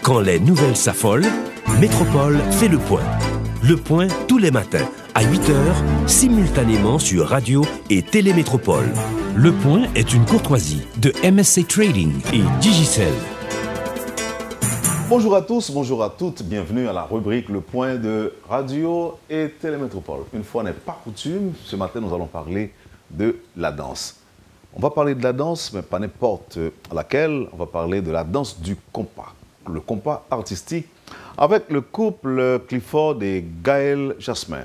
Quand les nouvelles s'affolent, Métropole fait le point. Le point tous les matins à 8h, simultanément sur Radio et Télémétropole. Le point est une courtoisie de MSC Trading et Digicel. Bonjour à tous, bonjour à toutes, bienvenue à la rubrique Le Point de Radio et Télémétropole. Une fois n'est pas coutume, ce matin nous allons parler de la danse. On va parler de la danse, mais pas n'importe laquelle, on va parler de la danse du compas, le compas artistique, avec le couple Clifford et Gaël Jasmin.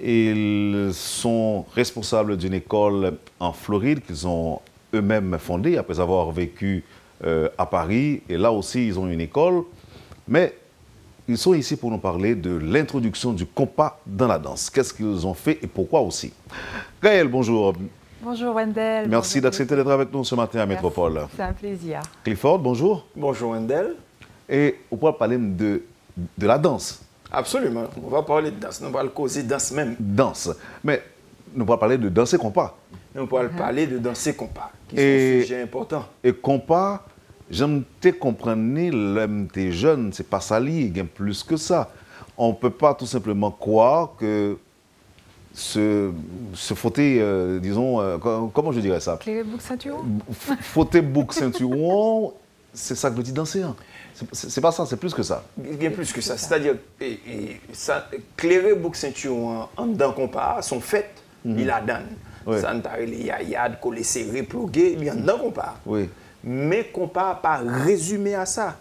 Ils sont responsables d'une école en Floride qu'ils ont eux-mêmes fondée après avoir vécu à Paris, et là aussi ils ont une école, mais ils sont ici pour nous parler de l'introduction du compas dans la danse. Qu'est-ce qu'ils ont fait et pourquoi aussi? Gaël, bonjour. Bonjour Wendell. Merci d'accepter d'être avec nous ce matin à Métropole. C'est un plaisir. Clifford, bonjour. Bonjour Wendell. Et on pourra parler de la danse. Absolument, on va parler de danse, on va causer de danse même. Danse, mais on pourra parler de danser compas. On pourra parler de danser compas, qui est un sujet important. Et compas, j'aime te comprendre, l'homme t'es jeune, c'est pas ça, il y a plus que ça. On ne peut pas tout simplement croire que ce fauté, disons, comment je dirais ça? Clé bouc ceinturon? Fauté bouc ceinturon, c'est ça que veut dire danser. Hein. C'est pas ça, c'est plus que ça. Il y a plus que ça. C'est-à-dire, clairer bouc ceinturon en dedans compas sont faites, il a donne. Oui. Ça n'a les yayades, coller serré, plugué, il y a dedans compas. Oui. Mais compas pas résumé à ça.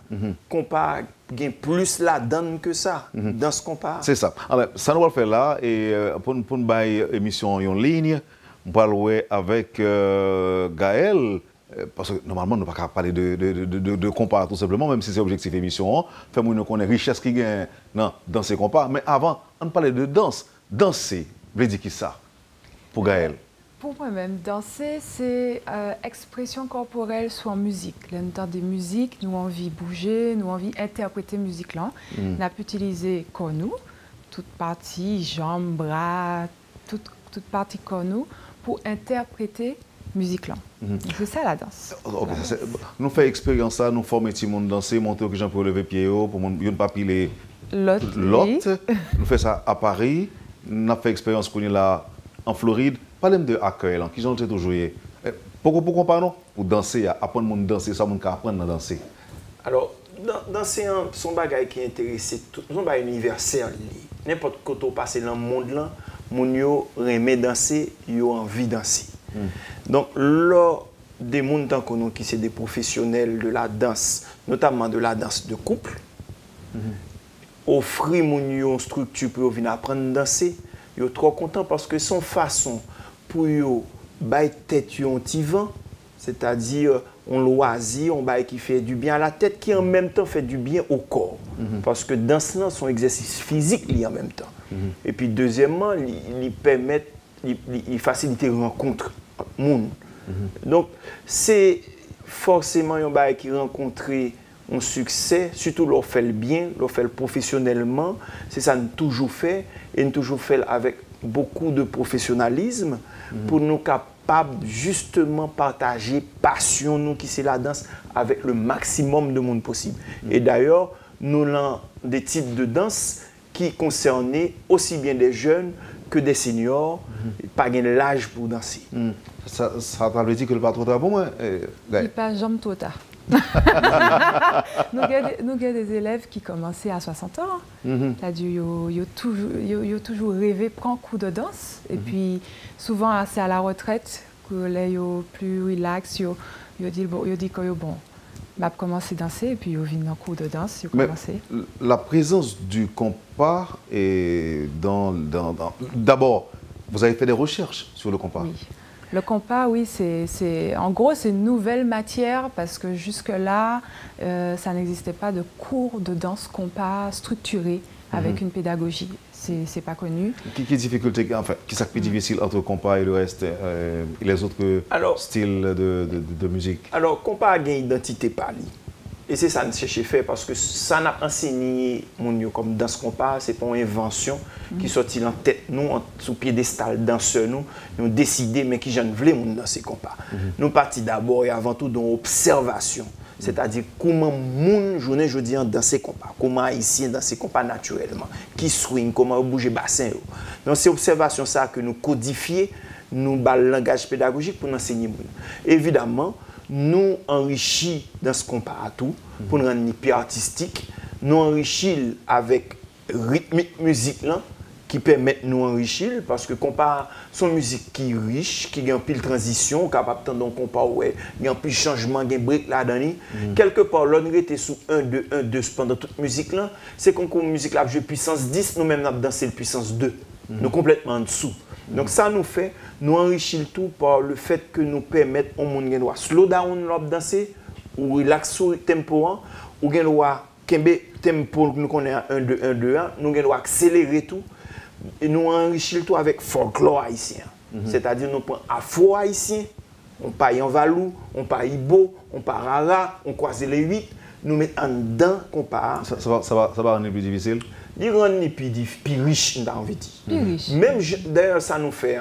Compas gagne plus la donne que ça dans ce compas. C'est ça. Alors, ça nous va le faire là et pour une émission en ligne, on va jouer avec Gaël. Parce que normalement, nous ne pouvons pas parler de compas tout simplement, même si c'est objectif émission. Fait-moi nous connaître richesse qui gagne dans ces compas. Mais avant, on parlait de danse. Danser, veut dire qui ça pour Gaël? Pour moi-même, danser, c'est expression corporelle soit en musique. Là, nous avons des musiques, nous envie bouger, nous envie interpréter musique là. On a pu utiliser corps nous, toute partie, jambes, bras, toute partie corps nous, pour interpréter musique là. C'est ça la danse. Okay, nous faisons expérience ça, nous formons tout le monde danser, montrer que les gens peuvent lever pied pour ne pas piler l'autre. Nous faisons ça à Paris, nous avons fait expérience qu'on est là en Floride. Parlez-moi de accueil, qui j'en ai toujours joué. Pourquoi pas non? Pour danser, apprendre à danser, ça, on peut apprendre à danser. Alors, danser, son bagage qui intéresse, son bagage universel. N'importe quand on passe dans le monde, là, mon yo remet danser, yo envie de danser. Donc, là, des gens qui sont des professionnels de la danse, notamment de la danse de couple, offrir une structure pour venir apprendre à danser, ils sont trop contents parce que son façon pour eux bailler tête un petit vent, c'est-à-dire on loisir, on baille qui fait du bien à la tête, qui en même temps fait du bien au corps. Parce que danser, son exercice physique en même temps. Et puis deuxièmement, il permet, il facilite les rencontres entre les gens. Donc c'est forcément un bail qui rencontre un succès, surtout leur fait le bien, leur fait le professionnellement. C'est ça nous toujours fait, et nous toujours fait avec beaucoup de professionnalisme pour nous capables justement partager passion nous qui c'est la danse avec le maximum de monde possible. Et d'ailleurs, nous avons des types de danse qui concernent aussi bien des jeunes que des seniors, pas l'âge pour danser. Ça veut dire que le pas trop tard pour moi. Il n'est pas jamais trop tard. Nous avons des élèves qui commençaient à 60 ans. Ils ont toujours rêvé de prendre un coup de danse. Et puis, souvent, c'est à la retraite que les sont plus relax. Ils disent que bon, je commencer à danser. Et puis, ils viennent dans le coup de danse. La présence du compas est d'abord, vous avez fait des recherches sur le compas. Oui. Le compas, oui, en gros, c'est une nouvelle matière parce que jusque-là, ça n'existait pas de cours de danse compas structuré avec une pédagogie. C'est pas connu. Quelle difficulté, enfin, qu'est-ce qui est difficile entre le compas et le reste, et les autres styles de musique? Alors, compas a une identité pali. Et c'est ça que nous cherchons à faire parce que ça n'a enseigné comme danse compas, c'est pas une invention qui sortit en tête nous, sous piédestal danseur nous avons décidé mais qui j'en voulais danser compas. Nous partis d'abord et avant tout dans l'observation. C'est-à-dire comment moun journée jeudi danser compas, comment haïtien danser compas naturellement, qui swing, comment bouger bassin. Donc c'est observation ça que nous codifier, nous bal langage pédagogique pour enseigner. Évidemment, nous enrichir dans ce compas à tout pour nous rendre plus artistique, nous enrichir avec rythmique musique là qui permettent nous enrichir parce que compas son musique qui est riche, qui a un pile transition, capable d'entendre compas ouais, il y a un pile changement, il y a un break là-dedans. Quelque part l'on était sous 1 2 1 2 pendant toute musique là, c'est qu'on musique là jouer puissance 10, nous même n'a dansé le puissance 2. Nous complètement en dessous. Donc ça nous fait nous enrichir le tout par le fait que nous permettons au monde de slow down l'op danser ou relax le tempo ou gen doit kembe tempo nous connaît 1 2 1 2 1, nous doit accélérer tout. Et nous enrichissons tout avec folklore haïtien. C'est-à-dire nous prenons afro haïtien, on paye en valou, on paye ibo, on paye rara, on croise les 8, nous mettons en dedans qu'on part. Ça va rendre plus difficile? Il rend plus riche, on a envie de dire. Même d'ailleurs, ça nous fait,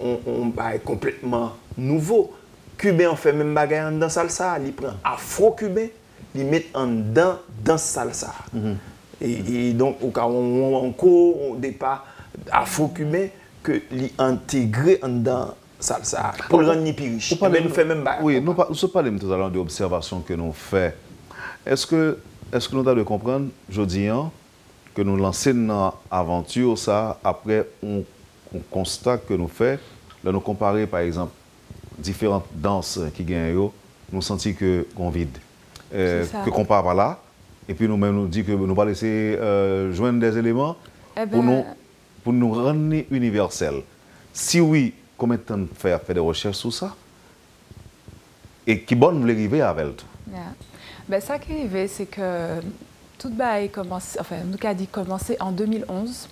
on complètement nouveau. Cubain, on fait même bagaille dans salsa, il prend afro-cubain, il met en dedans dans salsa. Et donc, au cas où on départ afro-cubain, que l'intégrer dans salsa pour le rendre plus riche. Nous fait même bagaille. Oui, nous parlons tout à l'heure de l'observation que nous faisons. Est-ce que nous avons de comprendre, aujourd'hui, que nous lançons dans l'aventure, ça, après, on constate que nous faisons, là, nous comparer, par exemple, différentes danses qui gagnent, nous sentons que qu'on vide, que qu'on part par là, et puis nous-mêmes nous disons que nous ne pas laisser joindre des éléments pour nous rendre universels. Si oui, combien de temps faire des recherches sur ça? Et qui bonne vous arriver avec tout? Ben, ça qui est arrivé, c'est que tout a commencé, enfin, nous avons dit commencer en 2011.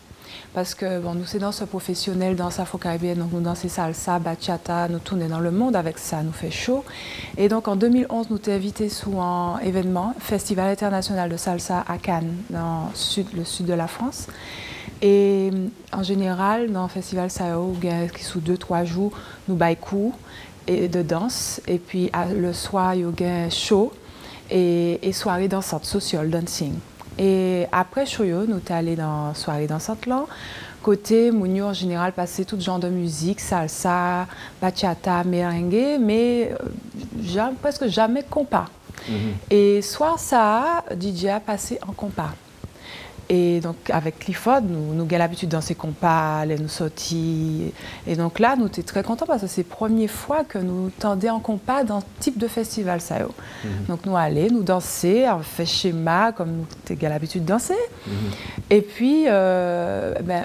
Parce que bon, nous, c'est danse professionnelle, danse afro-caribéenne, donc nous dansons salsa, bachata, nous tournons dans le monde avec ça, nous fait chaud. Et donc en 2011, nous t'es invités sous un événement, Festival international de salsa à Cannes, dans le sud de la France. Et en général, dans le festival SAO, qui sous 2-3 jours, nous baillons cours de danse. Et puis le soir, il y a un show et soirée dansante, social dancing. Et après Choyo, nous sommes allés dans la soirée dansante là. Côté Mounio, en général, passait tout genre de musique, salsa, bachata, merengue, mais presque jamais compas. Et soir ça, DJ a passé en compas. Et donc, avec Clifford, nous avons l'habitude de danser compas, nous sortir. Et donc là, nous étions très contents parce que c'est la première fois que nous tendions en compas dans ce type de festival. Ça. Donc, nous allons, nous danser, on fait schéma comme nous avons l'habitude de danser. Et puis,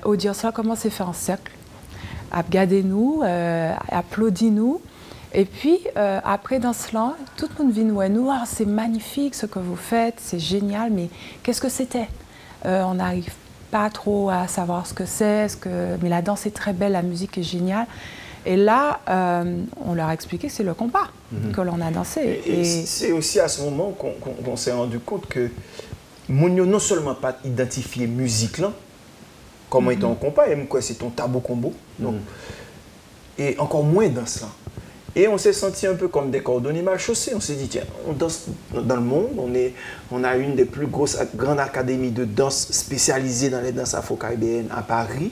l'audience là commence à faire en cercle, à regarder nous, à applaudir nous. Et puis, après, dans cela, tout le monde vient nous dire, c'est magnifique ce que vous faites, c'est génial, mais qu'est-ce que c'était? On n'arrive pas trop à savoir ce que c'est, mais la danse est très belle, la musique est géniale. Et là, on leur a expliqué que c'est le compas que l'on a dansé. Et c'est aussi à ce moment qu'on s'est rendu compte que Mounio non seulement pas identifié musique là, comme étant un compas, et quoi c'est ton tabou combo, donc, et encore moins dans cela. Et on s'est senti un peu comme des cordonniers mal chaussés. On s'est dit, tiens, on danse dans le monde. On a une des plus grosses grandes académies de danse spécialisées dans les danses afro-caribéennes à Paris.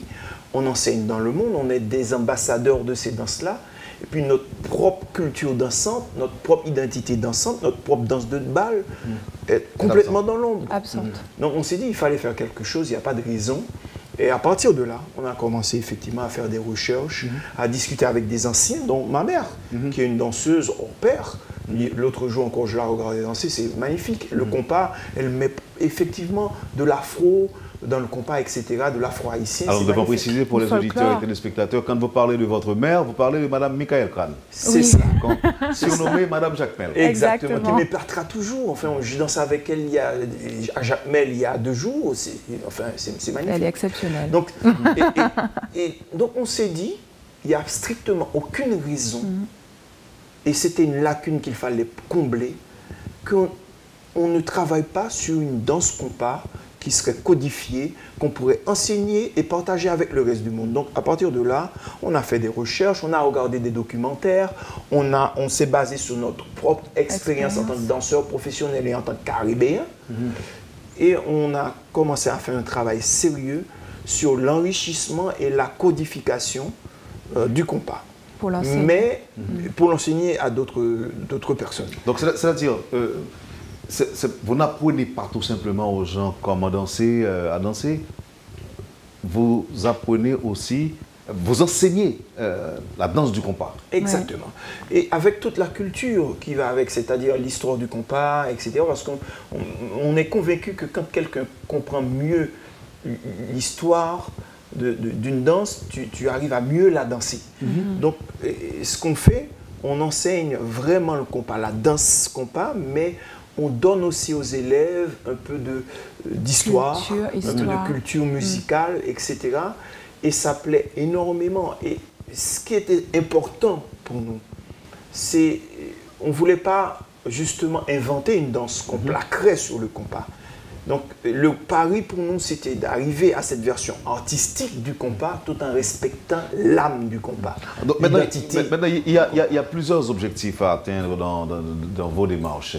On enseigne dans le monde. On est des ambassadeurs de ces danses-là. Et puis notre propre culture dansante, notre propre identité dansante, notre propre danse de bal est complètement dans l'ombre. Donc on s'est dit, il fallait faire quelque chose. Il n'y a pas de raison. Et à partir de là, on a commencé effectivement à faire des recherches, à discuter avec des anciens, dont ma mère, qui est une danseuse hors pair. L'autre jour encore, je la regardais danser, c'est magnifique. Le compas, elle met effectivement de l'afro dans le compas, etc., de l'afro-haïtien. Alors, nous devons préciser pour les auditeurs et téléspectateurs, quand vous parlez de votre mère, vous parlez de Mme Michael Crane. C'est ça. Surnommée Mme Jacmel. Exactement. Qui m'épertera toujours. Enfin, je danse avec elle à Jacmel il y a 2 jours. Enfin, c'est magnifique. Elle est exceptionnelle. Donc, donc on s'est dit, il n'y a strictement aucune raison, et c'était une lacune qu'il fallait combler, qu'on ne travaille pas sur une danse compas qui serait codifié, qu'on pourrait enseigner et partager avec le reste du monde. Donc, à partir de là, on a fait des recherches, on a regardé des documentaires, on s'est basé sur notre propre expérience en tant que danseur professionnel et en tant que caribéen. Et on a commencé à faire un travail sérieux sur l'enrichissement et la codification du compas. Pour l'enseigner. Mais pour l'enseigner à d'autres personnes. Donc, c'est-à-dire, vous n'apprenez pas tout simplement aux gens comment danser, à danser. Vous apprenez aussi, vous enseignez la danse du compas. Exactement. Ouais. Et avec toute la culture qui va avec, c'est-à-dire l'histoire du compas, etc. Parce qu'on est convaincu que quand quelqu'un comprend mieux l'histoire d'une danse, tu arrives à mieux la danser. Donc, ce qu'on fait, on enseigne vraiment le compas, la danse compas, mais on donne aussi aux élèves un peu d'histoire, un peu de culture musicale, etc. Et ça plaît énormément. Et ce qui était important pour nous, c'est on ne voulait pas justement inventer une danse qu'on plaquerait sur le compas. Donc, le pari pour nous, c'était d'arriver à cette version artistique du compas tout en respectant l'âme du compas. Donc, maintenant, il y a plusieurs objectifs à atteindre dans vos démarches.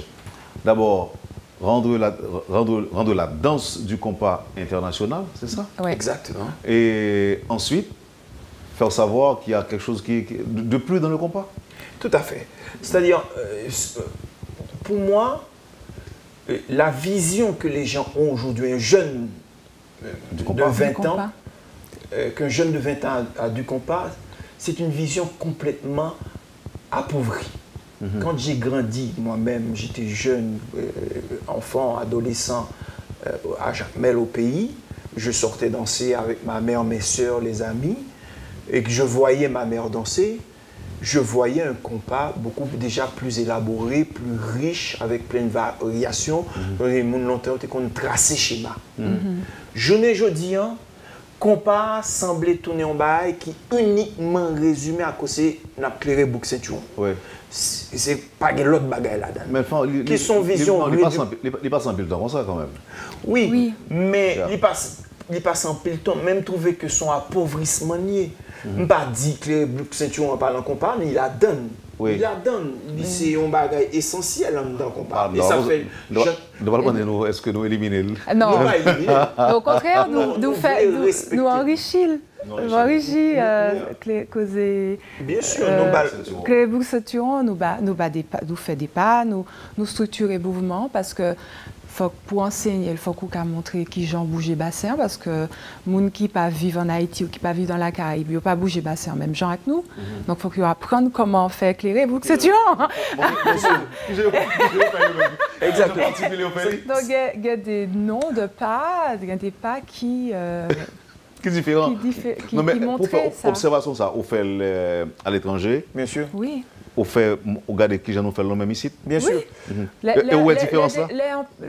D'abord, rendre la danse du compas internationale, c'est ça? Oui. Exactement. Et ensuite, faire savoir qu'il y a quelque chose qui est de plus dans le compas? Tout à fait. C'est-à-dire, pour moi, la vision que les gens ont aujourd'hui, un jeune de 20 ans, qu'un jeune de 20 ans a du compas, c'est une vision complètement appauvrie. Quand j'ai grandi, moi-même, j'étais jeune, enfant, adolescent, à Jacmel au pays, je sortais danser avec ma mère, mes soeurs, les amis, et que je voyais ma mère danser, je voyais un compas beaucoup déjà plus élaboré, plus riche, avec plein de variations. Les gens longtemps étaient qu'on tracé schéma. Je n'ai dit, compas semblait tourner en bail qui uniquement résumé à cause de la clairé bouc ceinture. C'est pas l'autre bagaille là-dedans. Qui sont vision. Il passe en pile temps comme ça quand même. Oui. Mais il passe en pile temps, même trouver que son appauvrissement nié. Je ne pas dire que les boucs ceinture en parlant compas, mais il la donne. Il la donne. C'est un bagage essentiel dans le compas. Et ça fait. Est-ce que nous éliminons? Non. Au contraire, nous enrichissons. Nous enrichissons causer. Bien sûr, les boucs ceinture nous fait des pas, nous structurons les mouvements parce que pour enseigner, il faut qu'on montre qui j'en bouger bassin parce que les gens qui ne vivent en Haïti ou qui ne vivent dans la Caraïbe, ils ne pas bouger bassin même genre avec nous. Donc il faut qu'ils apprennent comment faire éclairer vous que c'est tuant. Exactement. Donc il y a des noms de pas, il y a des pas qui différents. Qui montrent ça. Observation ça, on fait à l'étranger. Bien sûr. Oui. On regarde qui nous fait le même ici. Bien sûr. Et où est la différence là?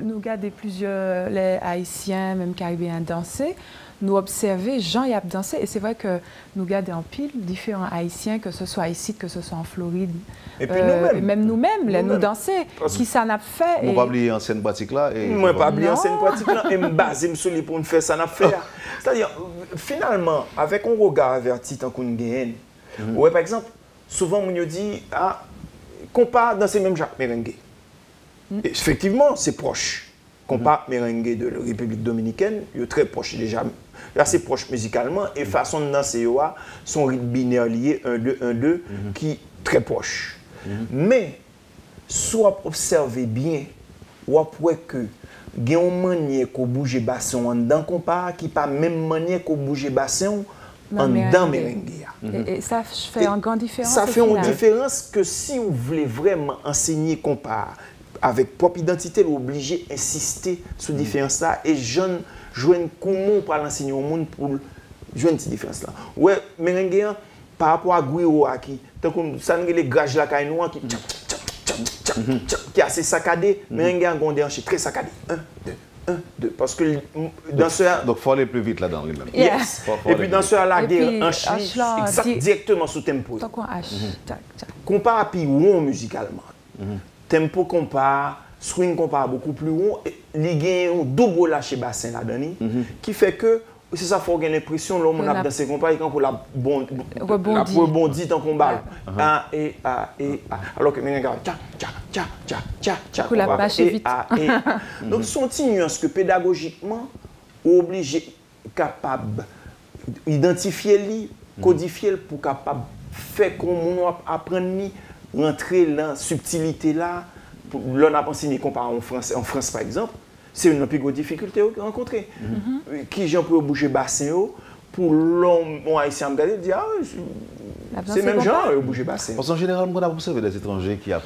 Nous regardons plusieurs les Haïtiens, même Caribéens danser. Nous observons gens y a dansé et c'est vrai que nous regardons en pile différents Haïtiens, que ce soit ici, que ce soit en Floride. Et puis nous-mêmes. Même nous-mêmes, nous danser. Qui ça n'a fait. On ne va pas oublier ancienne pratique là. Moi, je ne pas oublier ancienne pratique là et me baser sur lui pour nous faire ça n'a fait. C'est-à-dire, finalement, avec un regard averti tant qu'on gagne, ouais, par exemple, souvent, on me dit, compas dans ces mêmes Jacques merengue. Effectivement, c'est proche. Compas merengue de la République dominicaine, il est très proche déjà, assez proche musicalement, et façon de danser, son rythme binaire lié, 1-2-1-2, qui est très proche. Mais, soit observez bien, ou après que, il y a une manière qu'on bouge bassin dans compas, qui n'est pas la même manière qu'on bouge bassin en dans merengue. Et ça fait une grande différence. Ça fait une différence que si vous voulez vraiment enseigner compas avec propre identité, vous obligez d'insister sur la différence là et jeunes jouent comment pour l'enseigner au monde pour jouer cette différence là. Ouais, merengue par rapport à Guiro qui tant comme ça les gages là qui est assez saccadé, merengue en gondé très saccadé. 1, 2, parce que danseur. Donc il faut aller plus vite là-dedans. Yes. Et puis danseur la guerre en Chine, directement sous tempo. Compas puis ou musicalement. Tempo compas, swing compas beaucoup plus rond, il y a un double lâcher bassin là-dedans, qui fait que, c'est ça, il faut avoir l'impression, l'homme a dansé compas, et quand on la rebondit en combat. A, et A, et A. Alors que maintenant, regarde, tcha, pour la pâche vite. Donc, sont des nuances que pédagogiquement, obligé, capable d'identifier, codifier pour capable faire qu'on apprenne rentrer dans la subtilité là. L'on a enseigné comparé en France par exemple, c'est une plus grosse difficulté à rencontrer. Qui j'en peux bouger bassin pour l'homme haïtien me regarder dire c'est même genre bouger bassin. Parce qu'en général, on a observé des étrangers qui a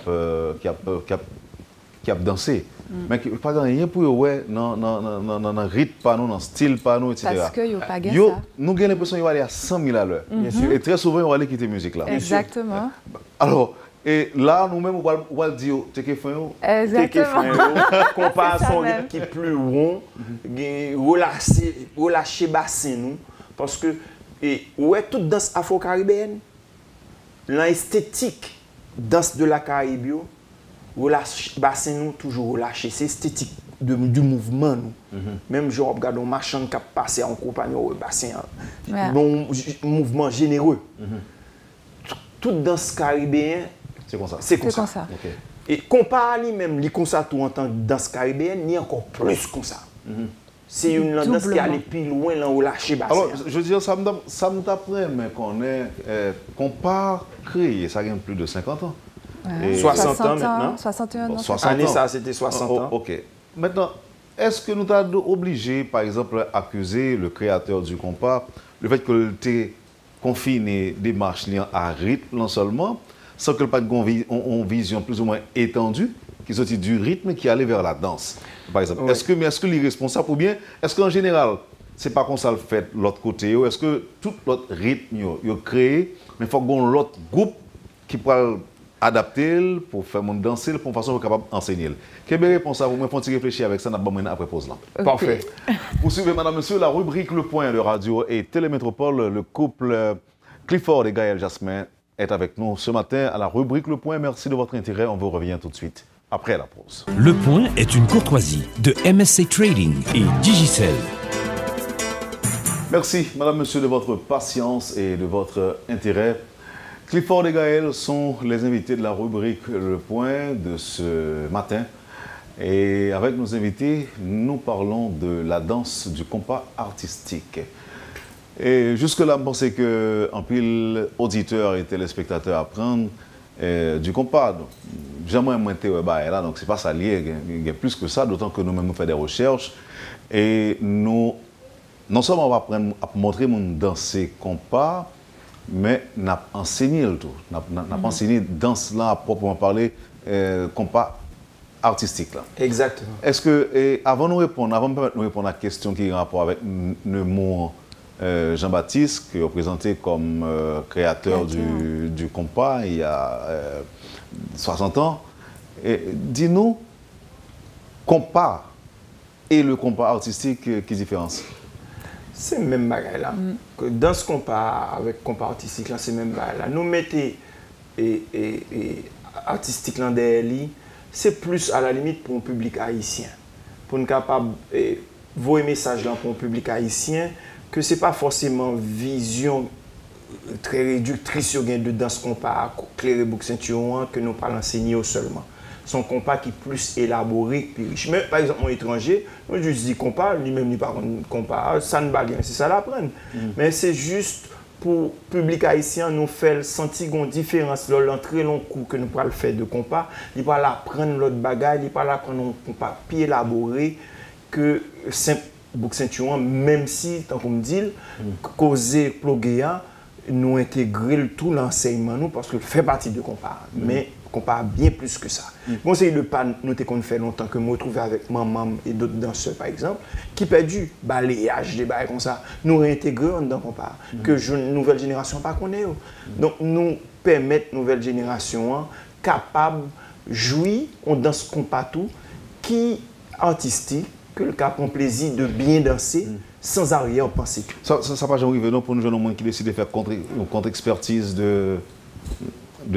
dansé. Mais pas dans rien pour eux, dans le rythme, pas dans le style, pas nous, etc. Parce qu'il n'y a pas de ça. Nous avons l'impression qu'ils vont aller à 100 000 à l'heure. Et très souvent, ils vont aller quitter la musique là. Exactement. Alors, et là, nous-mêmes, on va dire, tu es fait. Exactement. Comparé à son rythme qui est plus rond, relâcher bassin nous. Parce que, ouais, toute danse afro-caribéenne, l'esthétique danse de la Caraïbe, bassin nous toujours relâché. C'est esthétique du mouvement nous. Même genre, regarde, on marchand qui a passé en compagnie au bassin. Bon mouvement généreux. Toute danse caribéenne, c'est comme ça. C'est comme ça. Okay. Et comparé lui-même, comme ça tout en tant que danse caribéenne, il y a encore plus comme ça. C'est une danse qui allait plus loin là où lâcher bassin. Alors, je veux dire, ça me t'apprend, mais qu'on part créé, ça gagne plus de 50 ans. Ouais. 60 ans maintenant. 61 ans. 60 année, ans. ça, c'était 60 ans. Ok. Maintenant, est-ce que nous t'avons obligé, par exemple, à accuser le créateur du compas, le fait que tu confiné des marches à rythme non seulement, sans que le pas une vision plus ou moins étendue, qui sortit du rythme qui allait vers la danse. Par exemple, est-ce que les responsables, ou bien est-ce qu'en général, c'est pas comme ça le fait l'autre côté, ou est-ce que tout l'autre rythme est créé, mais il faut qu'on ait l'autre groupe qui pourra adapter pour faire mon danser pour façon capable d'enseigner. Quelle est réponse à vous? Moi, faut réfléchir avec ça, après pause là. Okay. Parfait. Poursuivez, madame, monsieur, la rubrique Le Point de Radio et Télémétropole. Le couple Clifford et Gaël Jasmin est avec nous ce matin à la rubrique Le Point. Merci de votre intérêt. On vous revient tout de suite après la pause. Le Point est une courtoisie de MSC Trading et Digicel. Merci, madame, monsieur, de votre patience et de votre intérêt. Clifford et Gaël sont les invités de la rubrique Le Point de ce matin. Et avec nos invités, nous parlons de la danse du compas artistique. Et jusque-là, je pensais qu'un pile auditeurs et téléspectateurs apprennent du compas. Jamais moins là, donc c'est pas ça lié, il y a plus que ça, d'autant que nous-mêmes nous faisons des recherches. Et nous, non seulement on va apprendre à montrer mon danser compas, mais nous avons enseigné le tout. Nous avons enseigné danse là, à proprement parler, compas artistique là. Exactement. Est-ce que, avant de répondre à la question qui est en rapport avec le mot Jean-Baptiste, qui est présenté comme créateur du compas il y a 60 ans, dis-nous, compas et le compas artistique, qui différence? C'est le même bagage là. Dans ce compas avec compas artistique là, c'est le même bagage là. Nous mettons artistique là derrière, c'est plus à la limite pour un public haïtien. Pour nous capable voir un message là pour un public haïtien, que ce n'est pas forcément vision très réductrice sur de danse compas clair et bouc ceinturon que nous pas l'enseigner seulement. Son compas qui est plus élaboré, plus riche. Mais par exemple, mon étranger, moi je dis compas, lui-même pas compas, ça ne va rien, c'est ça l'apprendre. Mais c'est juste pour le public haïtien, nous faire sentir une différence dans l'entrée long cours que nous pourrons faire de compas. Il va l'apprendre l'autre bagage, il va l'apprendre un compas plus élaboré que simple bouc ceinturon, même si, tant qu'on me dit, causer ploguéa, nous intégrer tout l'enseignement nous parce que fait partie de compas. Mais compas bien plus que ça. Conseil de pas noter qu'on fait longtemps que me retrouver avec maman et d'autres danseurs par exemple qui perdu balayage des bails comme ça nous réintégrer dans compas que nouvelle génération pas connaît. Donc nous permettre nouvelle génération capable jouir on danse compas tout qui artistique que le cap prend plaisir de bien danser sans arrière-pensée. Ça pas jamais arrivé non pour nous jeunes qui décident de faire contre-expertise de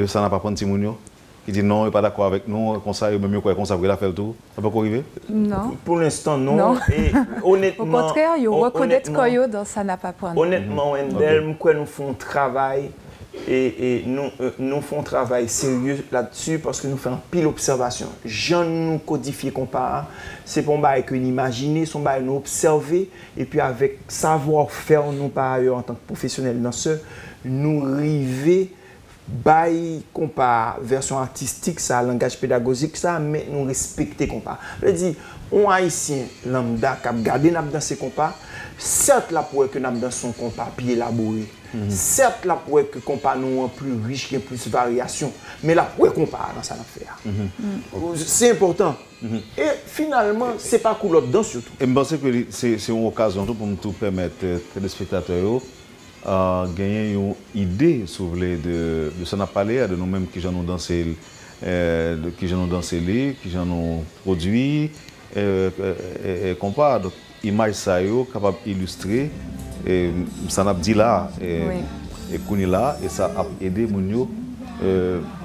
ça n'a pas prendre Timounio? qui dit non, il n'est pas d'accord avec nous, comme ça, il même mieux quoi, comme ça, il a fait le tour. Ça peut arriver? Non. Pour l'instant, non. Et honnêtement, au contraire, il reconnaît que dans ça n'a pas prendre. Honnêtement, Wendell, nous faisons un travail et nous faisons un travail sérieux là-dessus parce que nous faisons pile observation. Jean nous codifier comparé, c'est pour que nous imaginer, son bail nous observer et puis avec savoir-faire nous par ailleurs en tant que professionnels danseurs, nous arriver bail compas version artistique ça langage pédagogique ça mais nous respecter compas je dis on haïtien lambda qui regarder n'a danser compas certes là pour que n'a dans son compas puis élaboré certes là pour que compas nous plus riche qui plus variation mais là pour compas dans ça l'affaire c'est important et finalement c'est pas cool l'autre danse surtout et je pense que c'est une occasion pour nous permettre téléspectateurs gagner une idée sur de ce qu'on a parlé de nous-mêmes qui j'en ont dansé qui j'en ont dansé qui j'en ont produit et compare donc image ça yo capable illustrer et ça n'a dit là et qu'on là et ça a aidé mon yo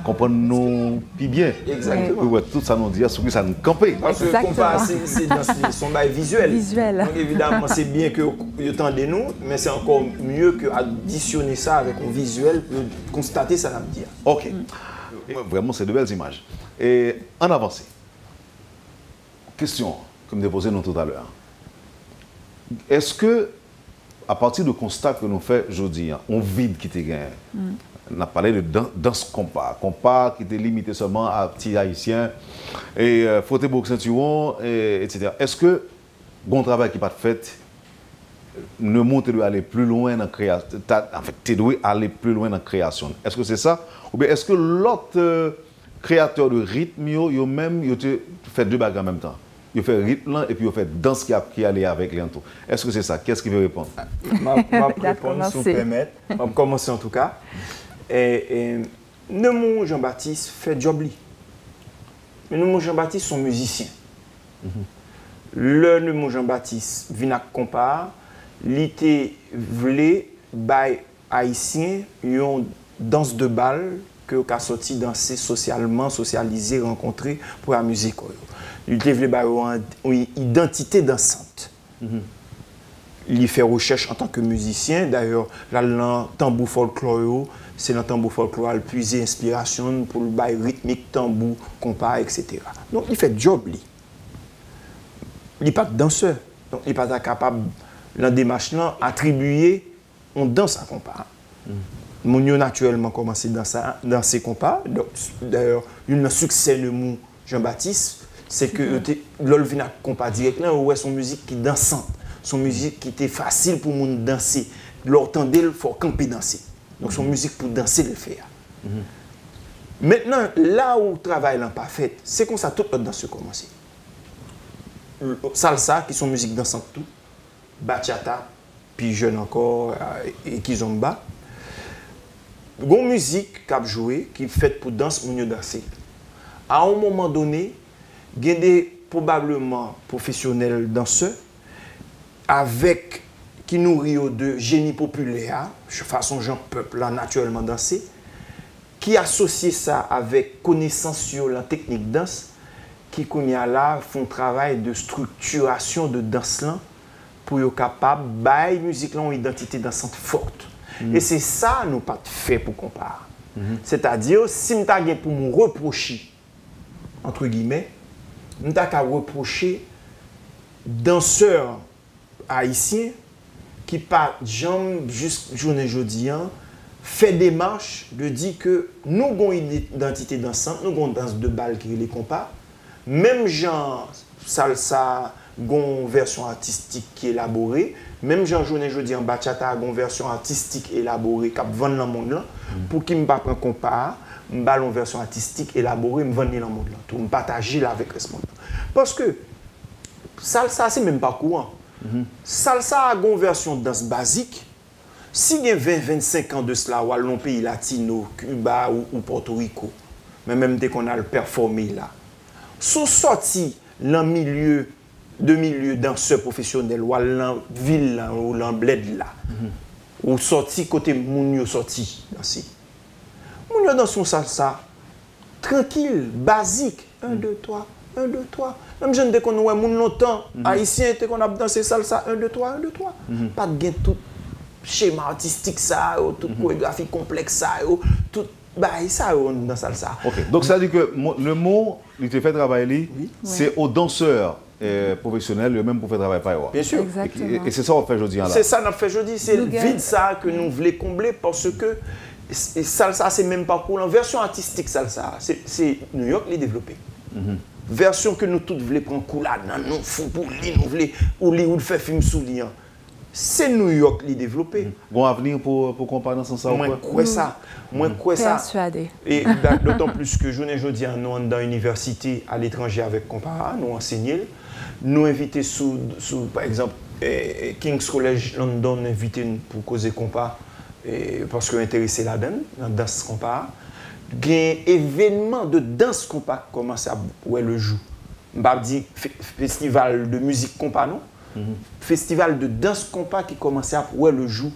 comprendre nous plus bien. Exactement. Oui, tout ça nous dit, sur ça nous camper. Parce que compas, c'est dans son bail visuel. Donc évidemment, c'est bien que vous entendez nous, mais c'est encore mieux que additionner ça avec un visuel pour constater ça, nous dire. Ok. Vraiment, c'est de belles images. Et en avancée, question que me posée nous tout à l'heure. Est-ce que, à partir du constat que nous faisons aujourd'hui, on vide qui te gagne? On a parlé de danse compas qui était limité seulement à petits haïtiens et frotter beaucoup ceinturon, etc. Est-ce que bon travail qui n'est pas fait ne monte de aller plus loin dans la création? En fait, tu dois aller plus loin dans la création. Est-ce que c'est ça? Ou bien est-ce que l'autre créateur de rythme, yo même fait deux bagages en même temps? Il fait rythme et puis il fait danse qui allait avec les entours. Est-ce que c'est ça? Qu'est-ce qui veut répondre? Je vais répondre si vous permettez. Je vais commencer en tout cas. Neumon Jean-Baptiste fait job li. Mais Neumon Jean-Baptiste sont musiciens. Le Neumon Jean-Baptiste vient à compas, l'été voulait bay haïtien une danse de bal que qu'a sorti danser socialement, socialiser, rencontrer pour la musique. Il développe une identité dansante. Il fait recherche en tant que musicien. D'ailleurs, là, le tambour folklore, c'est le tambour folklore, il puise inspiration pour le bail rythmique, tambour, compas, etc. Donc, il fait job, lui. Il n'est pas danseur. Donc, il n'est pas capable, dans la démarche, attribuer, on danse à compas. Mon naturellement commencé dans ces compas. D'ailleurs, un succès de mon Jean-Baptiste, c'est que l'olvina compas direct là, où est son musique qui dansante, son musique qui était facile pour moun danser. L'entendez, il faut camper danser. Donc son musique pour danser le faire. Maintenant, là où le travail n'a pas fait, c'est comme ça toute notre danse commence. Salsa, qui sont musique dansante tout, bachata, puis jeune encore, et kizomba. Une musique qui a joué, qui est faite pour danser, moun yo danser. À un moment donné, il y a des probablement professionnels danseurs avec qui nourrit de génie populaire, façon Jean peuple là naturellement danser, qui associe ça avec connaissance sur la technique danse, qui là font travail de structuration de danse là pour être capable bailler musique là une identité dansante forte. Et c'est ça nous pas fait pour comparer. C'est-à-dire si nous t'a pour nous reprocher entre guillemets, nous t'a qu'à reprocher danseurs haïtiens qui pas jamais juste journée jeudi fait démarche de dire que nous avons une identité dansante, nous avons une danse de bal qui est les compas, même genre salsa, une version artistique qui est élaborée, même genre journée jeudi en bachata, une version artistique élaborée qui vend dans le monde là, pour qui me pas prendre compas, me bal une version artistique élaborée, me vendre dans le monde là, pour me partager là avec ce monde. Parce que salsa c'est même pas courant. Salsa a une version de danse basique. Si il y a 20-25 ans de cela, ou à l'on pays latino, Cuba ou Porto Rico, mais même dès qu'on a le performé là, sont sortis dans le milieu danseur professionnel, ou à la ville là, ou dans le bled là, ou sorti côté Mounio sorti danser. Mounio dans son salsa, tranquille, basique. 1, 2, 3, 1, 2, 3. Même je ne sais qu'on a longtemps, haïtien, qu'on a dansé salsa, 1, 2, 3, 1, 2, 3. Pas de gain tout schéma artistique, ça, toute chorégraphie complexe, ça, tout. Bah, ça, dans salsa. Ok, donc ça veut dire que le mot, il te fait travailler, c'est aux danseurs professionnels, le même pour faire travailler par Bien sûr. Exactement. Et c'est ça qu'on fait aujourd'hui. C'est ça qu'on fait aujourd'hui, c'est le vide ça que nous voulons combler parce que salsa, c'est même pas pour la version artistique salsa, c'est New York les développé. Version que nous tous voulons prendre coulade, nous fou pour lui, nous voulons Hollywood faire film sous lui. C'est New York les développé. Bon avenir pour comparer dans ce sens. Moi quoi ça, moi quoi ça. Persuadé. Et d'autant plus que journée jeudi nous dans l'université à l'étranger avec Compara, nous enseignons, nous inviter sous par exemple King's College London invité pour causer Compara parce que intéressé là-dedans dans danse Compara. Il y a un événement de danse compas qui commence à voir le jour. Je ne dis pas festival de musique compas, non? Festival de danse compas qui commence à voir le jour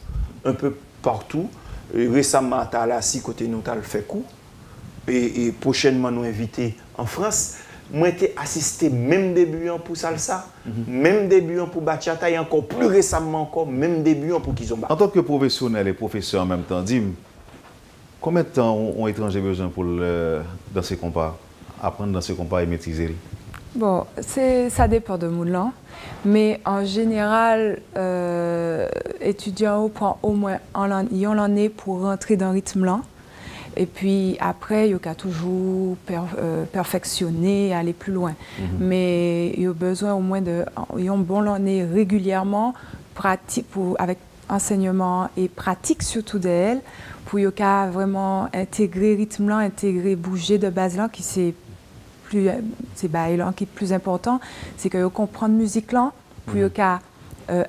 un peu partout. Et récemment, tu as là, si côté nous, tu as le fait coup. Et prochainement, nous invité en France. Moi, j'ai assisté même début pour salsa, même début pour bachata, et encore plus récemment encore, même début pour kizomba. En tant que professionnel et professeur en même temps, dis-moi, combien de temps ont les étrangers besoin pour danser compas, apprendre à danser compas et maîtriser? Bon, ça dépend de Moulin, mais en général, étudiant prend au moins une année pour rentrer dans le rythme là. Et puis après, il y a toujours perfectionner, aller plus loin. Mais il y a besoin au moins une bonne année régulièrement, pratique avec enseignement et pratique surtout d'elle, pour vraiment intégrer rythme là, intégrer bouger de base là, qui c'est plus qui est plus important, c'est que comprendre musique là, pour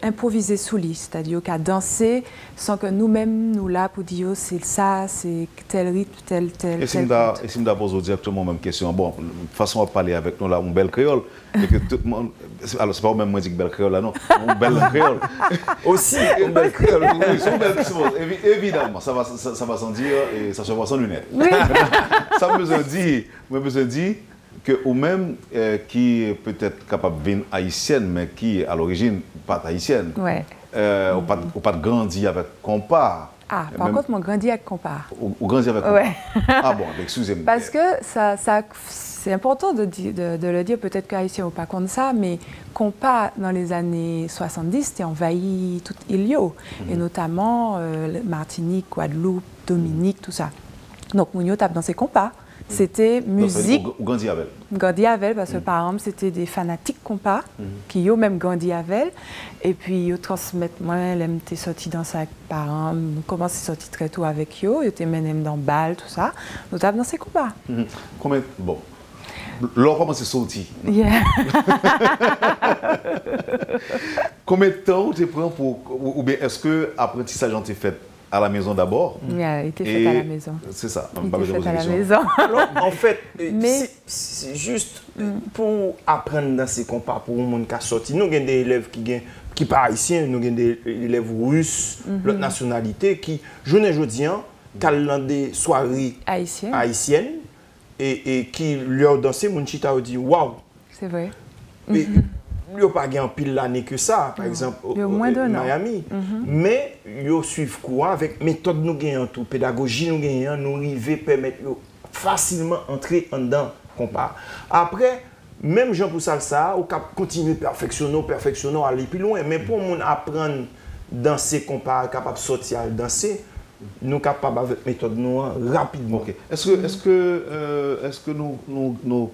improviser sous lit, c'est-à-dire danser sans que nous-mêmes nous là pour dire c'est ça, c'est tel rythme, tel. Et si je me pose directement la même question, bon, de toute façon on va parler avec nous là, un bel créole, et que tout le monde, alors c'est pas même moi qui dis bel créole là non, un bel créole. Aussi, un bel créole, oui, c'est un bel créole, évidemment, ça va sans dire et ça se voit sans lunettes. Oui. Ça me besoin dire que ou même qui est peut-être capable de venir haïtienne, mais qui à l'origine pas haïtienne, ouais. ou pas de grandir avec compas. Ah, par contre, moi grandi avec compas. Ou grandi avec compas. Ouais. Ah bon, excusez-moi. Parce que c'est important de le dire, peut-être qu'haïtien ou pas contre ça, mais compas dans les années 70, c'était envahi toute Ilio, et notamment Martinique, Guadeloupe, Dominique, tout ça. Donc, Mounio tape dans ses compas. C'était musique. Ou Gandhi Avel. Gandhi Avel, parce que par exemple, c'était des fanatiques compas qui ont même Gandhi Avel. Et puis, ils transmettent, moi, j'étais sortie dans ça avec parents, comment c'est sorti très tôt avec eux, j'étais même dans bal, tout ça. Nous tape dans ces compas. Combien, bon, alors comment c'est sorti? Yeah. Combien de temps tu prends pour, ou bien est-ce que l'apprentissage t'est fait à la maison d'abord? Il était fait à la maison. C'est ça. Il était fait à la maison. Alors, en fait, c'est juste pour apprendre dans ces compas, pour le monde qui a sorti. Nous avons des élèves qui pas haïtiens, nous avons des élèves russes, l'autre nationalité, qui, jeudi, qui ont des soirées haïtiennes et qui leur dansent, mon chita dit waouh. C'est vrai. Il n'y a pas en pile l'année que ça, par exemple, au Miami. Mais ils suivent courant avec méthode nous gagnons tout, pédagogie nous gagnons, nous arrivons permettre facilement entrer en dedans compas. Après, même Jean pour salsa, on continue perfectionner, aller plus loin. Mais pour nous apprendre danser compas, capable de sortir à danser, nous sommes capables avec méthode nous rapidement. Okay. Est-ce que nous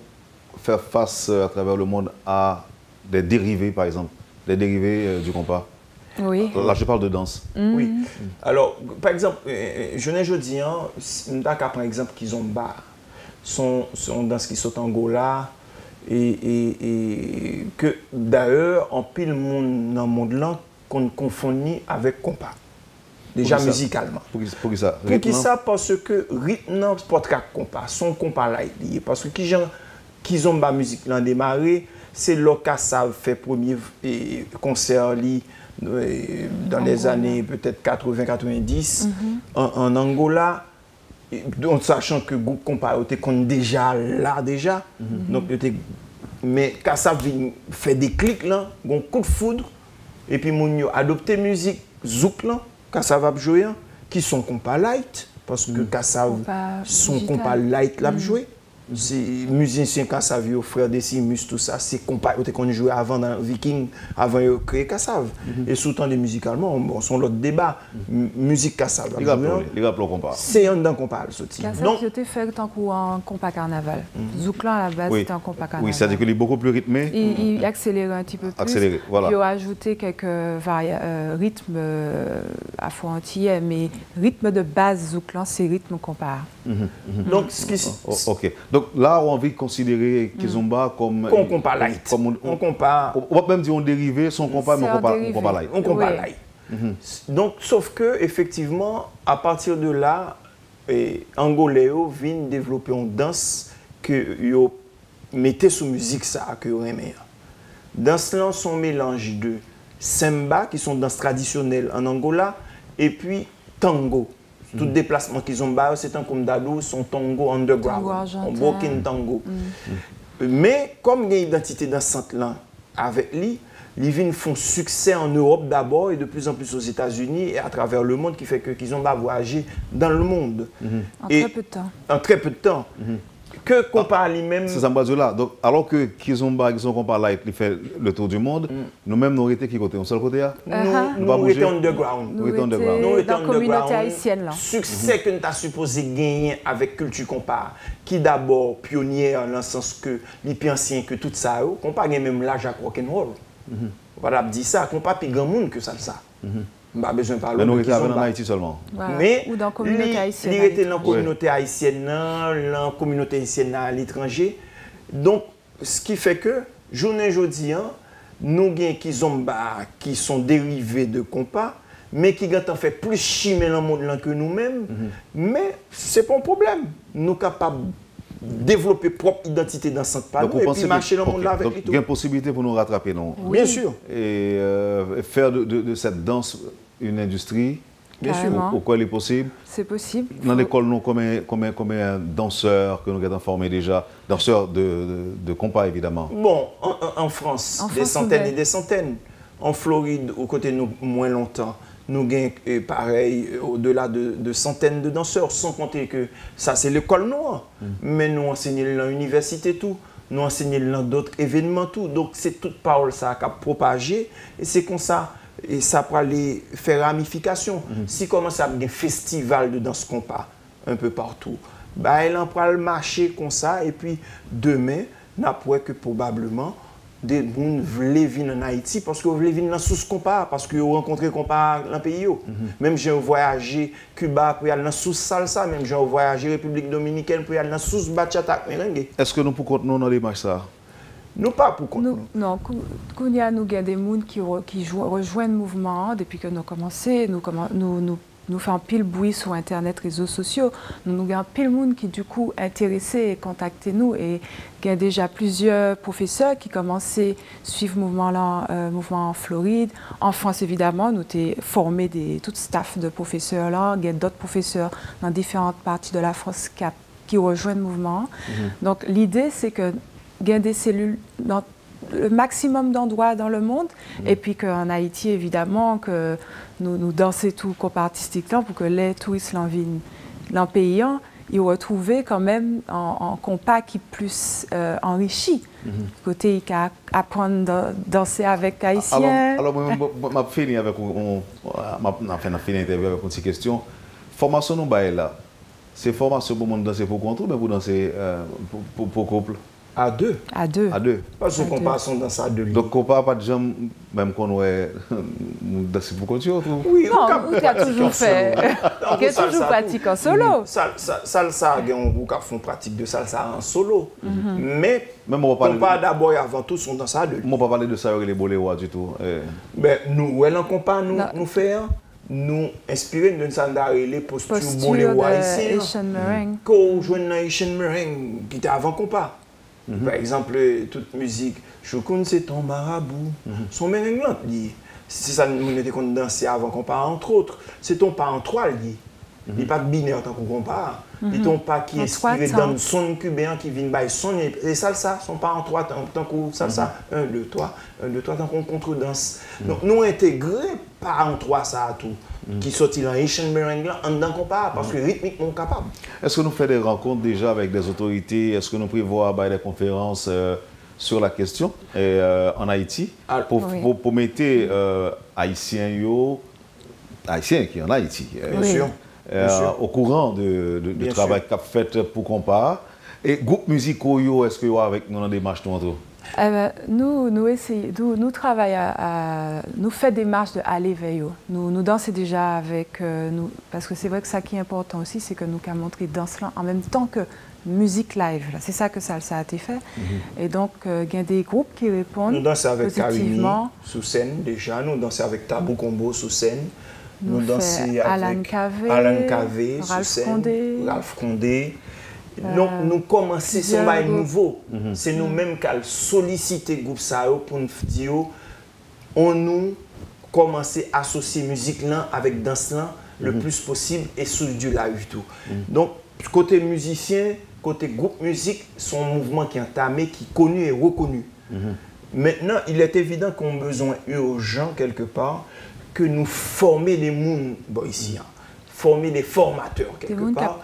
faire face à travers le monde à des dérivés, par exemple, des dérivés du compas? Oui. Là, je parle de danse. Oui. Alors, par exemple, jeudi, par exemple, Kizomba, son danse qui saute en Angola, et que d'ailleurs, en pile monde dans le monde là, qu'on confondit avec compas. Déjà musicalement. Pour qui ça? Pour qui ça? Parce que rythme non pas compas, son compas là est lié. Parce que Kizomba musique là démarré, c'est là que ça fait premier concert dans les années peut-être 80-90 en Angola. en sachant que le groupe compas était déjà là déjà. Donc, mais quand ça fait des clics là, un coup de foudre, et puis mon yo adopté musique zouk là, quand ça va jouer, qui sont compas light, parce que quand ça sont compas light là jouer. C'est musicien Kassav, frère de Simus, tout ça, c'est compas qu'on jouait avant dans Viking, avant de créer Kassav. Et surtout musicalement, bon, son l'autre débat, musique Kassav. Les rappelons compas. C'est un dans compas. Kassav, c'était fait tant qu'un compas carnaval. Zouklan à la base, c'était un compas carnaval. Oui, c'est-à-dire qu'il est beaucoup plus rythmé. Il accélère un petit peu plus. Accéléré, voilà. Il a ajouté quelques rythmes afro-antillais, mais rythme de base Zouklan, c'est rythme compas. Donc, ce qui ok. Donc là, on a envie de considérer Kizomba comme... On compas light. On compas... On va même dire on dérivé, son compas, mais on compas light. On compas light. Donc, sauf que, effectivement, à partir de là, Angolais viennent développer une danse que ils mettaient sous musique ça que vous aimez. Danse là, son mélange de samba, qui sont danses traditionnelles en Angola, et puis tango. Tout déplacement qu'ils ont bas, c'est un comme d'adou, son tango underground, un broken tango. Mais comme il y a une identité dans ce centre-là avec lui, les vignes font succès en Europe d'abord et de plus en plus aux États-Unis et à travers le monde, qui fait qu'ils ont voyagé dans le monde. En très peu de temps. En très peu de temps. Que compas lui-même. C'est ça, là. Donc, alors que Kizomba, qui sont compas light, il fait le tour du monde, nous-mêmes, nous étions qui côté? On seul côté là? Nous étions underground. Nous étions dans la communauté haïtienne là. Succès que nous avons supposé gagner avec Culture Compas, qui d'abord pionnière dans le sens que les plus anciens que tout ça, compas même l'âge à rock'n'roll. Voilà, dit ça, compas plus grand monde que ça. Pas besoin de parler. Mais nous étions en Haïti seulement. Mais ou dans la communauté haïtienne. Il était dans la communauté haïtienne, dans la communauté haïtienne à l'étranger. Donc, ce qui fait que, journée aujourd'hui, nous avons Kizomba qui sont dérivés de compas, mais qui ont fait plus chimé dans le monde que nous-mêmes. Mais ce n'est pas un problème. Nous sommes capables de développer propre identité dans ce pas et puis marcher dans le monde là avec les tout. Il y a une possibilité pour nous rattraper, non? Bien sûr. Et faire de cette danse une industrie. Bien sûr. Au quoi il est possible? C'est possible. Dans l'école, nous, combien danseurs que nous avons formés déjà, danseurs de compas évidemment. Bon, en France, des centaines et des centaines. En Floride, aux côtés de nous, moins longtemps. Nous avons, pareil, au-delà de centaines de danseurs, sans compter que ça, c'est l'école noire. Mais nous enseignons dans l'université tout. Nous enseignons dans d'autres événements tout. Donc, c'est toute parole ça qui a propagé. Et c'est comme ça. Et ça peut aller faire ramification. Si commence à avoir des festivals de danse compas un peu partout, bah, elle en prend le marché comme ça. Et puis, demain, n'a pas que probablement des gens veulent venir en Haïti parce que veulent venir dans sous compas parce qu'ils ont rencontré compas dans le pays. Même j'ai voyagé Cuba pour aller dans sous salsa, même j'ai voyagé République dominicaine pour aller dans sous bachata merengue. Est-ce que nous pouvons nous dans les marches ça? Nous pas pour compte. Non, il y a des gens qui rejoignent le mouvement depuis que nous avons commencé. Nous faisons pile bruit sur Internet, réseaux sociaux. Nous avons pile de monde qui, du coup, intéressés et contacté nous. Et il y a déjà plusieurs professeurs qui commençaient à suivre le mouvement en Floride. En France, évidemment, nous avons formé tout staff de professeurs là. Il y a d'autres professeurs dans différentes parties de la France qui rejoignent le mouvement. Donc, l'idée, c'est que il y a des cellules dans le maximum d'endroits dans le monde, et puis qu'en Haïti, évidemment, que nous dansons tout compas artistique là pour que les touristes viennent dans le pays, ils retrouvent quand même en compas qui plus enrichi. Côté, il a apprendre à danser avec Haïtiens. Alors, je vais finir avec une interview avec une petite question. Formation nous là, c'est formation pour danser pour contre ou pour danser pour couple? À deux. À deux. À deux. Parce qu'on comparaison dans ça à deux. Donc, on ne pas de gens, même qu'on est danser pour continuer. Oui, non, tu as toujours fait. Tu as toujours pratiqué en solo. Salsa, on fait pratique de salsa en solo. Mais, on pas d'abord et avant tout, sont dans ça à deux. On ne va pas parler de ça avec les bolérois du tout. Ben, nous, elle en compare, nous faire. Nous inspirer de nous les postures bolérois ici. Qu'on joue dans Haitian Merengue, qui était avant compas. Par exemple, toute musique, Chokoun c'est ton marabout, son merengue lié. C'est ça nous était qu'on dansait avant qu'on parle entre autres. C'est ton pas en trois lié. Il n'est pas binaire tant qu'on compare. Il n'est pas qui est inspiré dans le son cubain qui vient by son. Et salsa, sont pas en 3 temps. Tant qu'on salsa, 1, 2, 3, 1, 2, 3, tant qu'on contre-danse. Donc, nous intégrés pas en 3 ça à tout. Qui sortit dans Haitian merengue, en dedans compare, parce que rythmiquement capable. Est-ce que nous faisons des rencontres déjà avec des autorités? Est-ce que nous prévoyons des conférences sur la question en Haïti pour mettre Haïtiens qui en Haïti au courant du travail qu'a fait pour comparer? Et groupe musicaux, est-ce qu'il y a avec nous dans des marches entre nous travaillons nous faisons des marches de aller vers eux. Nous dansons déjà avec nous, parce que c'est vrai que ça qui est important aussi, c'est que nous avons montré danse là en même temps que musique live. C'est ça que ça a été fait. Et donc, il y a des groupes qui répondent. Nous dansons avec Karimi sous scène déjà, nous dansons avec Tabou Combo sous scène. Nous dansons avec Alan Kavé sous scène, Ralph Condé. Donc, nous commençons, c'est un nouveau. C'est nous-mêmes qui avons sollicité le groupe SAO pour nous dire on nous commence à associer musique là avec danse là le plus possible et sur du live tout. Donc, côté musicien, côté groupe musique, c'est un mouvement qui est entamé, qui est connu et reconnu. Maintenant, il est évident qu'on a besoin urgent quelque part que nous former les mondes ici. Former les formateurs quelque part,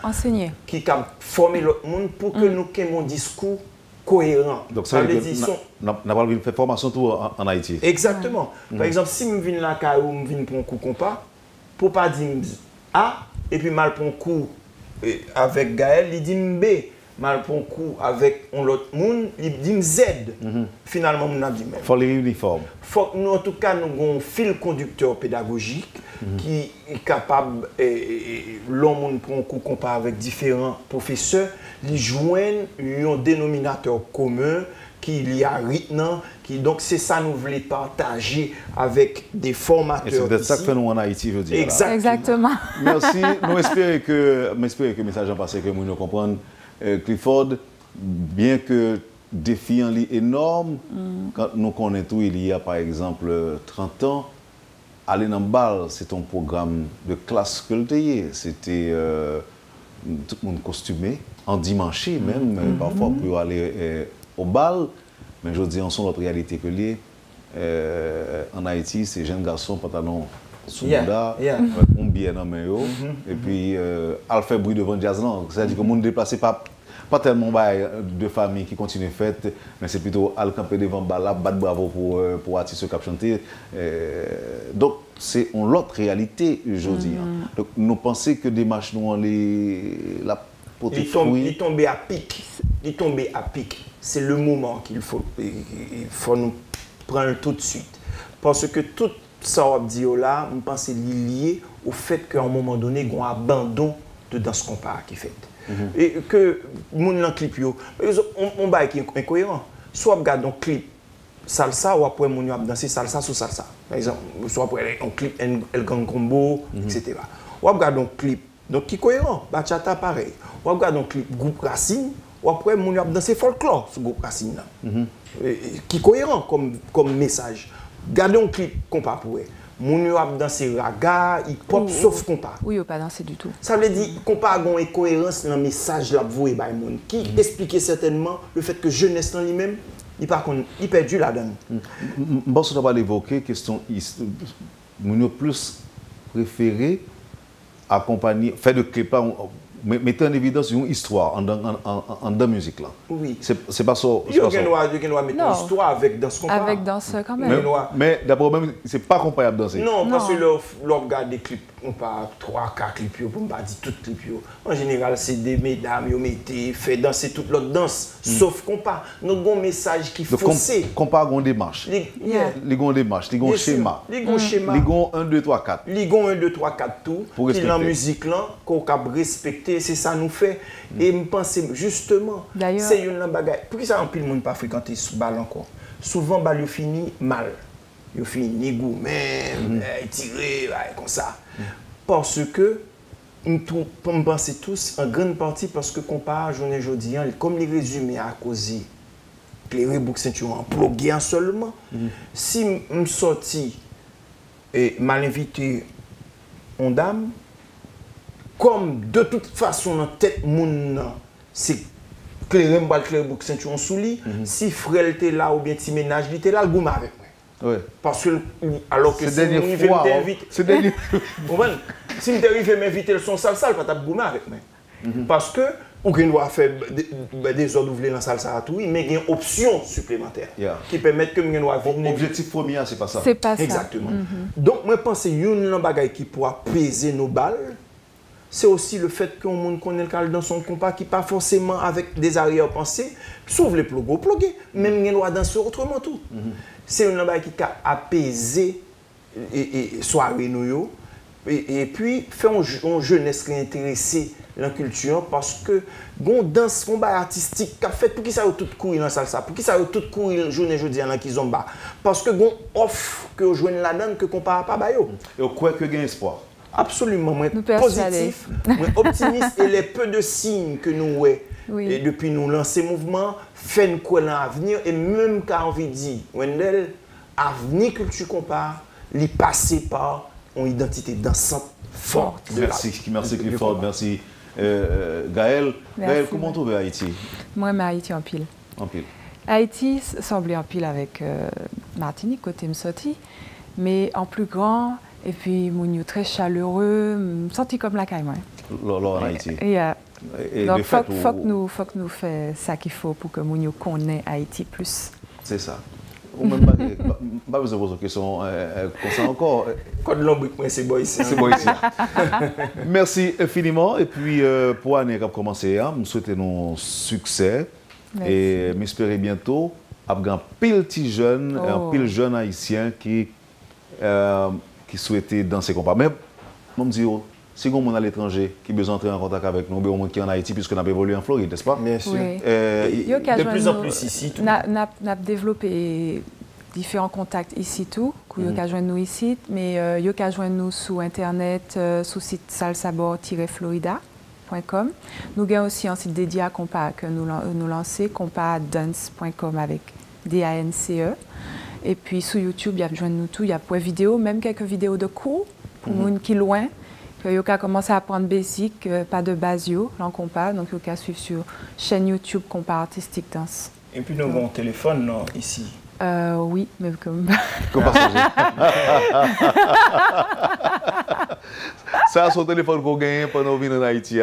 qui ont formé l'autre monde pour que nous ayons un discours cohérent. Donc ça veut dire qu'on n'a pas envie de faire formation tout en Haïti. Exactement. Par exemple, si je viens là ou je viens pour un coup compas, pour pas dire A, et puis mal pour un coup avec Gaël, il dit B. Mal pour un coup avec l'autre monde, il dit Z. Finalement, on a dit même. Il faut les uniformes. En tout cas, nous avons un fil conducteur pédagogique qui est capable, l'homme pour un coup comparé avec différents professeurs, ils joignent un dénominateur commun qui y a rythme, donc c'est ça que nous voulons partager avec des formateurs. Et c'est peut-être ça que nous en Haïti, je veux dire. Exactement. Merci. Nous espérons que le message a passé, que nous comprenons. Clifford, bien que défi en est énorme, quand nous connaissons tout, il y a par exemple 30 ans, aller dans le bal, c'est un programme de classe que le théier. C'était tout le monde costumé, en dimanche même, parfois pour aller au bal. Mais je dis, en son notre réalité que lié. En Haïti, c'est jeunes garçons, pantalon sous Bouddha, on bien dans maillot, et puis elle fait bruit devant le jazz. C'est-à-dire que le monde déplacé pas tellement de familles qui continuent fête, mais c'est plutôt al camper devant Bala, battre bravo pour artistes qui chanter. Donc c'est une autre réalité aujourd'hui. Donc nous pensons que des marches nous la il tombe à pic. Il tombe à pic. C'est le moment qu'il faut nous prendre tout de suite. Parce que tout ça on dit là, je pense c'est lié au fait qu'à un moment donné, il y a un abandon de danse comparée qui fait. Et que mon clip on va qui est incohérent. Soit regarde un clip salsa ou après mon a danser salsa sur salsa. Par exemple, soit après un clip El Gang Combo, etc. Ou regarde un clip donc qui est cohérent, bachata pareil. Ou regarde un clip groupe Racine ou après mon a danser folklore sur groupe Racine là. Qui est cohérent comme message. Gardez un clip compas pour eux. Mon a dansé raga, hip-hop, sauf compas. Oui, il n'a pas dansé du tout. Ça veut dire compas a une cohérence dans le message là pour eux, qui expliquait certainement le fait que jeunesse en lui-même, il perdu la donne. Bon, on va l'évoquer, question mon plus préféré accompagner, faire de clip là, mettre en évidence une histoire en dans musique là. Oui. C'est pas ça. Il y a mettre une histoire avec danse compas. Avec danse quand même. Mais d'abord même c'est pas comparable danser. Non, parce que l'on regarde des clips, on parle 3-4 clips pour ne pas dire toutes clips. En général, c'est des mesdames qui ont fait danser toute l'autre danse, sauf compas. Nous avons un message qui faussé. Compas ont démarche. Les ont démarche, les ont schéma. Les ont schéma. Les ont 1 2 3 4. Les ont 1 2 3 4 tout. Pour respecter la musique là qu'on cap respecter, c'est ça nous fait. Et me penser justement, c'est une bagaille. Pourquoi ça empile monde pas fréquenter ce bal encore? Souvent bal yo fini mal. Yo fini négou même, tiré comme ça. Parce que nous pensons tous en grande partie parce que comparé à journée aujourd'hui, comme les résumés à cause les reboucs ceinture en plugué seulement. Si je sorti et mal invité une dame, comme de toute façon, dans tête moun, c'est clair, clair, bouc, ceinture sous lit. Si frère était là ou bien petit ménage, il était là, le goût avec moi. Ouais. Parce que, alors que si je m'invite, si je m'invite m'inviter le son salsa, il va pas goûter avec moi. Parce que, ou qu'on doit faire des ordres ouvriers dans la salsa à tout, mais il y a une option supplémentaire qui permet que nous doit venir. L'objectif premier, c'est pas ça. C'est pas ça. Exactement. Donc, moi, je pense que une bagaille qui pourra peser nos balles, c'est aussi le fait qu'on monde connaît le cadre dans son compas qui pas forcément avec des arrière-pensées, sauf les pluguer, même nous doit danser autrement tout. C'est une bagaille qui a apaisé et soirée nous et puis faire une jeunesse intéressée dans la culture parce que gon danse combat artistique qu'a fait pour qui ça tout courir dans salsa pour qui ça tout courir journée jeudi dans qui zomba parce que gon offre que joindre la donne que compare pas bayo et quoi que gain espoir absolument moi positif moi optimiste et les peu de signes que nous et depuis nous lancer mouvement fait nous quoi l'avenir et même quand envie dire Wendell avenir culture compare li passer par une identité dansante forte. Merci Clifford, merci Gaël. Gaël, comment tu veux Haïti? Moi, je Haïti en pile. En pile. Haïti semblait en pile avec Martinique, côté Msoti, mais en plus grand, et puis mon très chaleureux, senti comme la caille. En Haïti. Donc, il faut que nous fassions ça qu'il faut pour que nous connaissions Haïti plus. C'est ça. Ou même pas besoin de poser une question comme ça encore. Code l'ombrique, c'est bon ici. C'est bon ici. Merci infiniment. Et puis, pour l'année qui a commencé, nous souhaitons nos succès. Merci. Et m'espérer bientôt avoir un pile petit jeune, un pile jeune haïtien qui souhaitait danser compas. Mais, je me dis, si on est à l'étranger qui a besoin d'entrer en contact avec nous, on est en Haïti puisque nous avons évolué en Floride, n'est-ce pas? Bien sûr. Oui. De plus en plus ici. Nous avons développé différents contacts ici tout, qui ont joindre nous ici, mais ils ont joindre nous sur internet, sur le site salsabor-florida.com. Nous avons aussi un site dédié à compas que nous lançons, compas-dance.com avec DANCE. Et puis sur YouTube, il y a joindre nous tout, il y a pour vidéo, même quelques vidéos de cours pour nous qui loin. Il a commencé à apprendre basic, pas de base en compas, donc il a suivre sur chaîne YouTube Compas Artistique Danse. Et puis nous avons un téléphone non, ici. Oui, mais comme. Ça, c'est son téléphone qu'on gagne pendant venir en Haïti.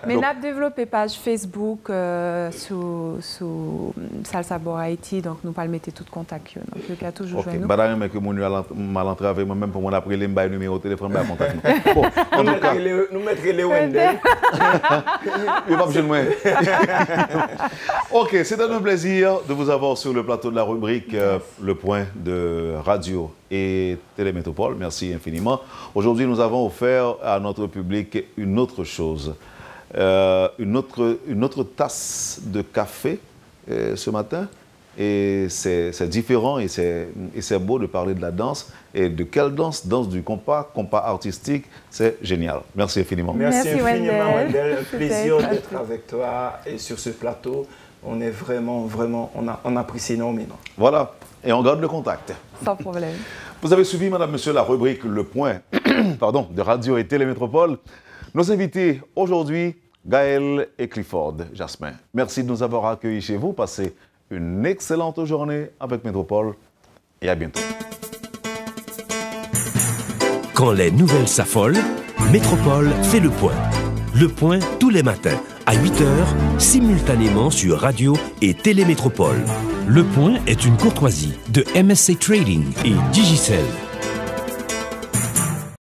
Mais nous avons développé une page Facebook sur Salsabor Haïti, donc nous ne mettons pas tout contact. Donc, il y a toujours joué nous. Madame, que mon mal entré avec moi-même pour mon après les numéro de téléphone, contact nous. En tout cas, nous mettrons les Wendell. Il va pas besoin de moi. Ok, c'est un plaisir de vous avoir sur le plateau de la rubrique Le Point de Radio et Télémétropole. Merci infiniment. Aujourd'hui, nous avons offert à notre public une autre chose, une autre tasse de café ce matin. Et c'est différent et c'est beau de parler de la danse. Et de quelle danse? Danse du compas artistique. C'est génial. Merci infiniment. Merci infiniment, Wendell. Plaisir d'être avec toi et sur ce plateau. On est vraiment, on apprécie énormément. Voilà. Et on garde le contact. Sans problème. Vous avez suivi, madame, monsieur, la rubrique Le Point de Radio et Télémétropole. Nos invités aujourd'hui, Gaël et Clifford Jasmin. Merci de nous avoir accueillis chez vous. Passez une excellente journée avec Métropole et à bientôt. Quand les nouvelles s'affolent, Métropole fait le point. Le point tous les matins à 8h, simultanément sur Radio et Télémétropole. Le point est une courtoisie de MSC Trading et Digicel.